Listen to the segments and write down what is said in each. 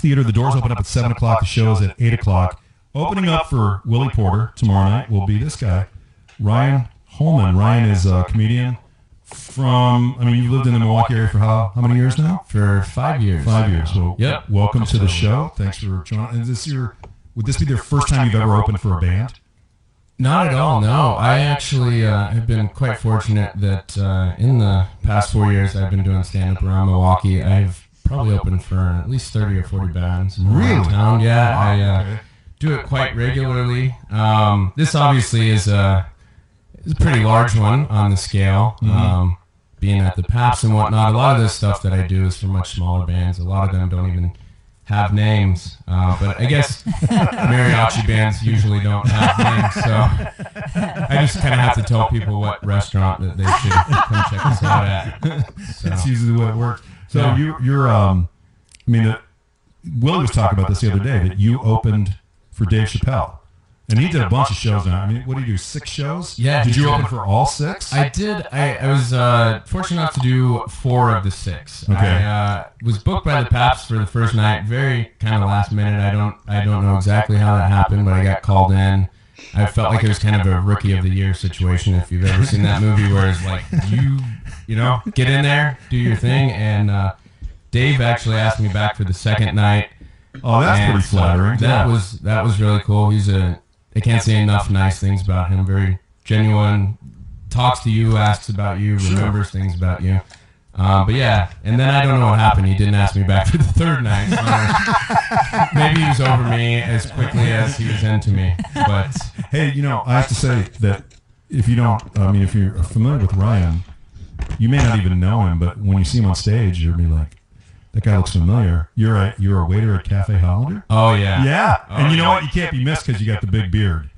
Theater. The doors open up at 7 o'clock. The show is at 8 o'clock. Opening up for Willie Porter tomorrow night will be this guy, Ryan Holman. Ryan is a comedian you've lived in the Milwaukee area for how many years now? For 5 years. 5 years. So yep. Welcome to the show. Thanks for joining. Would this be the first time you've ever opened for a band? Not at all, no. I actually have been quite fortunate that in the past 4 years I've been doing stand-up around Milwaukee. I've probably opened for at least 30 or 40 bands around town. Yeah, I do it quite regularly. This obviously is a pretty large one on the scale. Being at the Paps and whatnot, a lot of this stuff that I do is for much smaller bands. A lot of them don't even have names, but I guess mariachi bands usually don't have names, so I just kind of have to tell people what restaurant that they should come check us out at. So. That's usually the way it works. So yeah. Willie was talking about this the other day, that you opened for Dave Chappelle. And he did a bunch of shows now. I mean, what did you do, 6 shows? Yeah. Did you open for all 6? I did. I was fortunate enough to do 4 of the 6. Okay. I was booked by the Paps for the first night, very kind of last minute. I don't know exactly how that happened, but I got called in. I felt like it was kind of a Rookie of the Year situation, if you've ever seen that movie, where it's like, you know, get in there, do your thing. And Dave actually asked me back for the second night. Oh, that's pretty flattering. That was really cool. I can't say enough nice things about him. Very genuine, talks to you, asks about you, remembers things about you. But yeah, and then I don't know what happened. He didn't ask me back for the third night. So maybe he was over me as quickly as he was into me. But hey, I have to say that if you're familiar with Ryan, you may not even know him, but when you see him on stage, you'll be like, that guy looks familiar. You're a waiter at Cafe Hollander? Oh, yeah. Yeah. Oh, and you know what? You can't be missed because you got the big beard.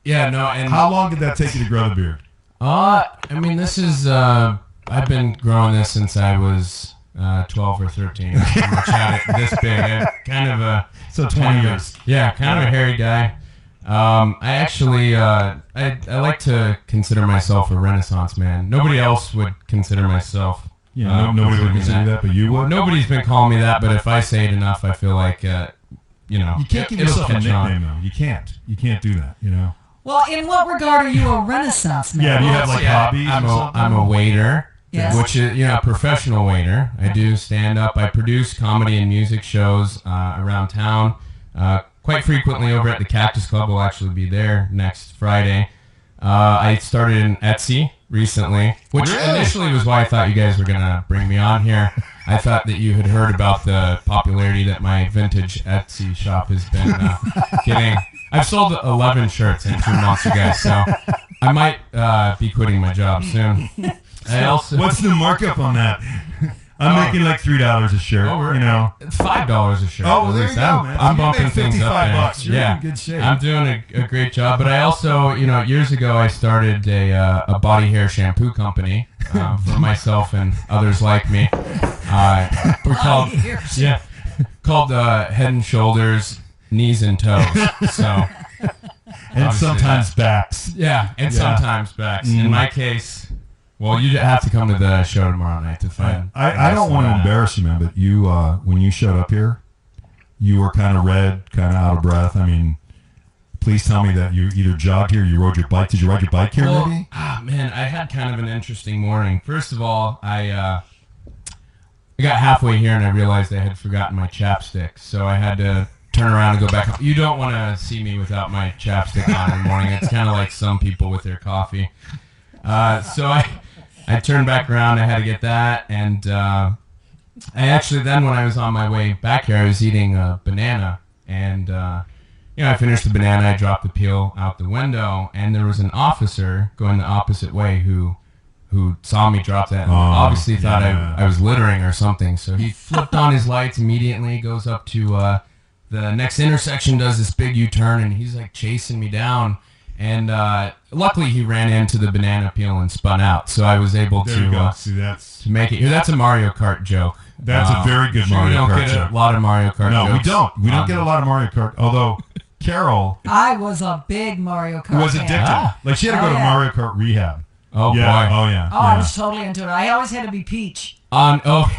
Yeah, no. And how long did that take you to grow the beard? This is, I've been growing this since I was 12 or 13. I much had it this big. I'm kind of a... So 20 years. Yeah, kind of a hairy guy. I actually, I like to consider myself a Renaissance man. Nobody else would consider myself... Yeah, nobody would consider that, but you would? Nobody's been calling me that, but if I say it enough, I feel like, you can't give yourself a nickname, though. You can't do that, Well, in what regard are you a Renaissance man? Yeah, do you have, hobbies I'm a waiter, yes. Which is, a professional waiter. I do stand-up. I produce comedy and music shows around town. Quite frequently over at the Cactus Club. We'll actually be there next Friday. I started in Etsy recently, which initially was why I thought you guys were going to bring me on here. I thought that you had heard about the popularity that my vintage Etsy shop has been getting. I've sold 11 shirts in 2 months, you guys, so I might be quitting my job soon. What's the markup on that? I'm making like $3 a shirt, $5 a shirt. Oh, well, there you go, man. I'm bumping things up there. $55. You're in good shape. I'm doing a great job, but I also, years ago I started a body hair shampoo company for myself and others like me. We're called Head and Shoulders, Knees and Toes. So, and sometimes backs. Yeah, and sometimes backs. In my case. Well, you have to come to the show tomorrow night to find. I don't want to embarrass you, man, but you, when you showed up here, you were kind of red, kind of out of breath. I mean, please tell me that you either jogged here, or you rode your bike. Did you ride your bike here, maybe? Man, I had kind of an interesting morning. First of all, I got halfway here and I realized I had forgotten my chapstick, so I had to turn around and go back. You don't want to see me without my chapstick on in the morning. It's kind of like some people with their coffee. So I turned back around, I had to get that, and I actually then when I was on my way back here, I was eating a banana, and I finished the banana, I dropped the peel out the window, and there was an officer going the opposite way who saw me drop that and obviously thought I was littering or something, so he flipped on his lights immediately, goes up to the next intersection, does this big U-turn, and he's like chasing me down. And luckily, he ran into the banana peel and spun out, so I was able to make it here. That's a Mario Kart joke. That's a very good Mario Kart joke. We don't get a lot of Mario Kart jokes. No, we don't. We don't get a lot of Mario Kart, although Carol... I was a big Mario Kart was addicted. Like, she had to go to Mario Kart rehab. Oh, yeah. boy. Oh, yeah. Oh, yeah. I was totally into it. I always had to be Peach. Well,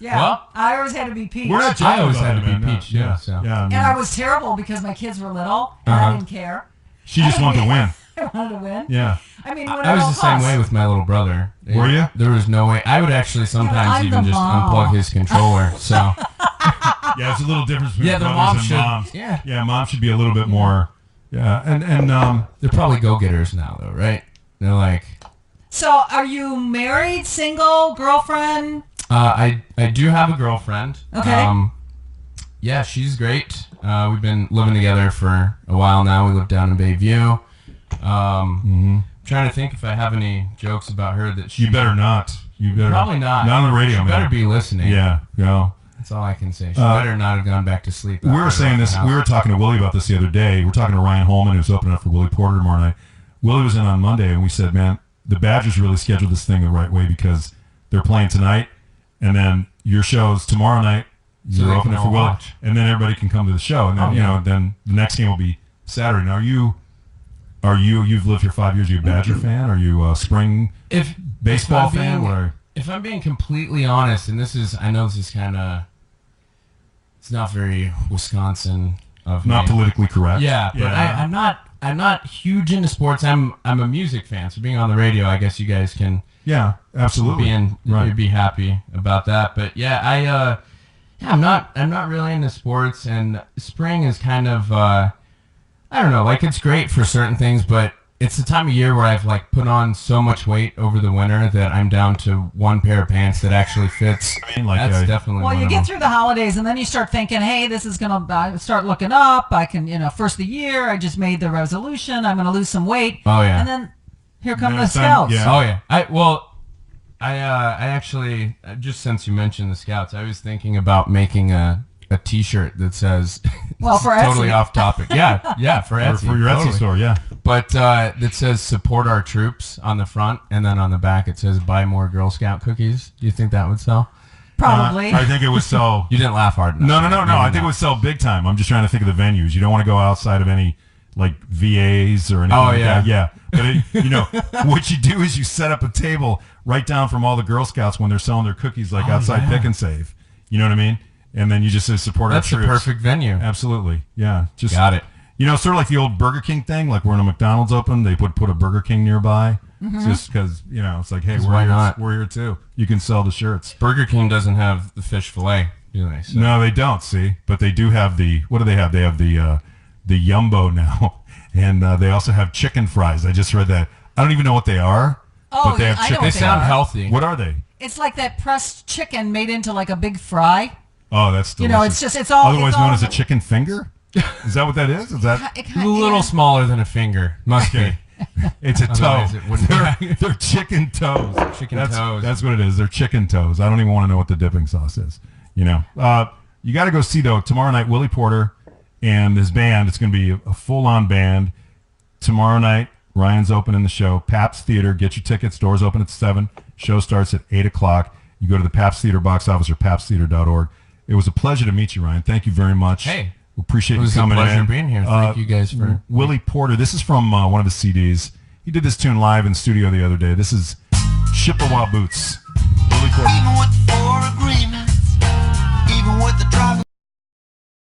Yeah, Well, I always had to be Peach. We're not I judging always about had it, to be man. Peach, Yeah, so. yeah. I mean, And I was terrible because my kids were little and I didn't care. she just wanted to win. I wanted to win. Yeah. I mean, I was the same way with my little brother. Were you? There was no way. I would actually sometimes I'm even the just mom. unplug his controller. So Yeah, it's a little difference between Yeah, the brothers mom and should- moms. yeah. Yeah, mom should be a little bit more. Yeah, and they're probably go-getters now, though, right? They're like, So, are you married, single, girlfriend? I do have a girlfriend. Okay. Yeah, she's great. We've been living together for a while now. We live down in Bayview. I'm trying to think if I have any jokes about her that she you better not. You better probably not. Not on the radio, She man. better be listening. Yeah, no. That's all I can say. She better not have gone back to sleep. We were after saying the this. house. We were talking to Willie about this the other day. We're talking to Ryan Holman, who's opening up for Willie Porter tomorrow night. Willie was in on Monday, and we said, man, the Badgers really scheduled this thing the right way because they're playing tonight, and then your show's tomorrow night. So You're they opening can for all Willie, watch. and then everybody can come to the show, and then then the next game will be Saturday. Now, you've lived here 5 years. Are you a Badger fan? Are you a spring If baseball if I'm fan? being- Or If I'm being completely honest, and I know this is kind of, it's not very Wisconsin of not me. politically correct? Yeah, but I'm not huge into sports. I'm a music fan, so being on the radio, I guess you guys can Yeah, absolutely. you'd be happy about that. But yeah, I'm not really into sports, and spring is kind of I don't know, like it's great for certain things, but it's the time of year where I've like put on so much weight over the winter that I'm down to one pair of pants that actually fits. That's definitely Well, one you of get them. through the holidays, and then you start thinking, hey, this is going to start looking up. I can, first of the year, I just made the resolution. I'm going to lose some weight. Oh, yeah. And then here come Yeah, the son, scouts. yeah. Oh yeah. I actually, just since you mentioned the Scouts, I was thinking about making a T-shirt that says, Well, for totally Etsy. off topic. Yeah, for Etsy. for your Etsy totally. store, yeah. But that says support our troops on the front, and then on the back it says buy more Girl Scout cookies. Do you think that would sell? Probably. I think it would sell. You didn't laugh hard enough. No. Maybe I think it not. would sell big time. I'm just trying to think of the venues. You don't want to go outside of any like VAs or anything Oh, like yeah. that. Yeah. But what you do is you set up a table right down from all the Girl Scouts when they're selling their cookies, like outside yeah. Pick and Save. You know what I mean? And then you just say support That's our the troops. perfect venue. Absolutely. Yeah. Just Got it. sort of like the old Burger King thing, like when a McDonald's opened, they would put a Burger King nearby. Just because, it's like, hey, why not? we're here too. You can sell the shirts. Burger King doesn't have the fish fillet, do they? So. No, they don't, see. But they do have what do they have? They have the Yumbo now. And they also have chicken fries. I just read that. I don't even know what they are. Oh, but they have I know chicken. what They they sound are. healthy. What are they? It's like that pressed chicken made into like a big fry. Oh, that's delicious. it's all... Otherwise it's all known as a chicken finger? Is that what that is? Is that... It A kinda- little smaller than a finger. Must be. It's a toe. Otherwise it wouldn't be. They're chicken toes. Chicken that's, toes. That's what it is. They're chicken toes. I don't even want to know what the dipping sauce is. You got to go see, though, tomorrow night, Willie Porter and his band. It's going to be a full-on band. Tomorrow night, Ryan's opening the show. Pabst Theater. Get your tickets. Doors open at 7. Show starts at 8 o'clock. You go to the Pabst Theater box office or pabstheater.org. It was a pleasure to meet you, Ryan. Thank you very much. Hey. We appreciate It was you coming a pleasure in. being here. Thank you guys for... Willie Porter. This is from one of his CDs. He did this tune live in studio the other day. This is Chippewa Boots. Willie Porter. Even with the four agreements, even with the